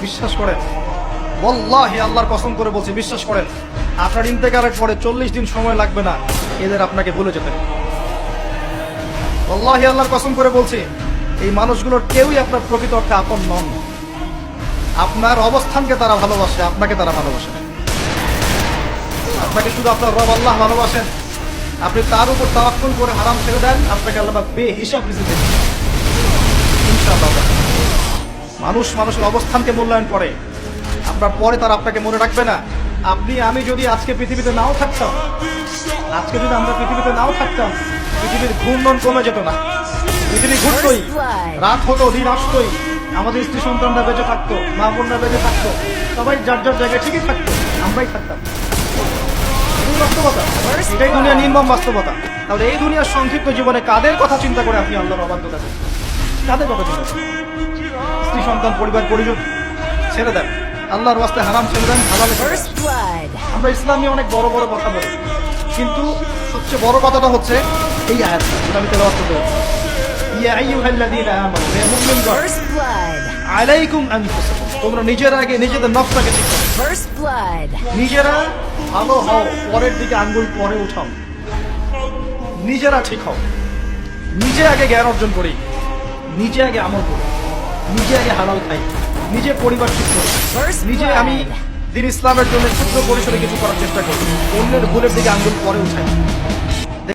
বিশ্বাস করেন, ওয়াল্লাহি আল্লাহর কসম করে বলছি, বিশ্বাস করেন, আপনার ইন্তেকারের পরে 40 দিন সময় লাগবে না এদের আপনাকে ভুলে যেতে। ওয়াল্লাহি আল্লাহর কসম করে বলছি, এই মানুষগুলোর কেউই আপনার প্রকৃত অর্থে আপন নন। আপনার অবস্থানকে তারা ভালোবাসে, আপনাকে তারা ভালোবাসে না। আপনাকে শুধু আপনার রব আল্লাহ ভালোবাসেন, আপনি তার উপর তাওয়াক্কুল করে হারাম ছেড়ে দেন, আপনাকে আল্লাহ বেহিসাব রিজিক দেবেন ইনশাআল্লাহ। মানুষ মানুষের অবস্থানকে মূল্যায়ন করে, আপনার পরে তারা আপনাকে মনে রাখবে না। আপনি আমি যদি আজকে পৃথিবীতে নাও থাকতাম, আজকে যদি আমরা পৃথিবীতে নাও থাকতাম, পৃথিবীর ঘূর্ণন কমে যেত না, পৃথিবী ঘুরতই, রাত হতো, দিন আসতোই, আমাদের স্ত্রী সন্তানরা বেঁচে থাকতো, মা বোনরা বেঁচে থাকতো, সবাই যার যার জায়গায় ঠিকই থাকতো, আমরাই থাকতাম। এটাই বাস্তবতা, এটাই দুনিয়ার নির্মম বাস্তবতা। তাহলে এই দুনিয়ার সংক্ষিপ্ত জীবনে কাদের কথা চিন্তা করে আপনি আল্লাহর অবাধ্যতা করেন? কাদের কথা চিন্তা করেন? স্ত্রী সন্তান পরিবার পরিজন ছেড়ে দেন, আল্লাহর ওয়াস্তে হারাম ছেড়ে দেন, হালালে ছেড়ে দেন। আমরা ইসলাম নিয়ে অনেক বড় বড় কথা বলি, কিন্তু সবচেয়ে বড় কথাটা হচ্ছে এই আয়াতটা, যেটা আমি তেলাওয়াত করতে যাচ্ছি। ইয়া আইয়ুহাল্লাযীনা আমানু, হে মুমিনগণ, আলাইকুম আনফুসাকুম, তোমরা নিজেরা আগে নিজেদের নফসটাকে ঠিক করো। নিজেরা ভালো হও, পরের দিকে আঙ্গুল পরে উঠাও। নিজেরা ঠিক হও, নিজে আগে জ্ঞান অর্জন করি, নিজে আগে আমল করি, নিজে আগে হালাল খাই, নিজে পরিবার ঠিক করি, নিজে আমি দিন ইসলামের জন্য ছোট্ট পরিসরে কিছু করার চেষ্টা করি, অন্যের ভুলের দিকে আঙ্গুল পরে উঠাই।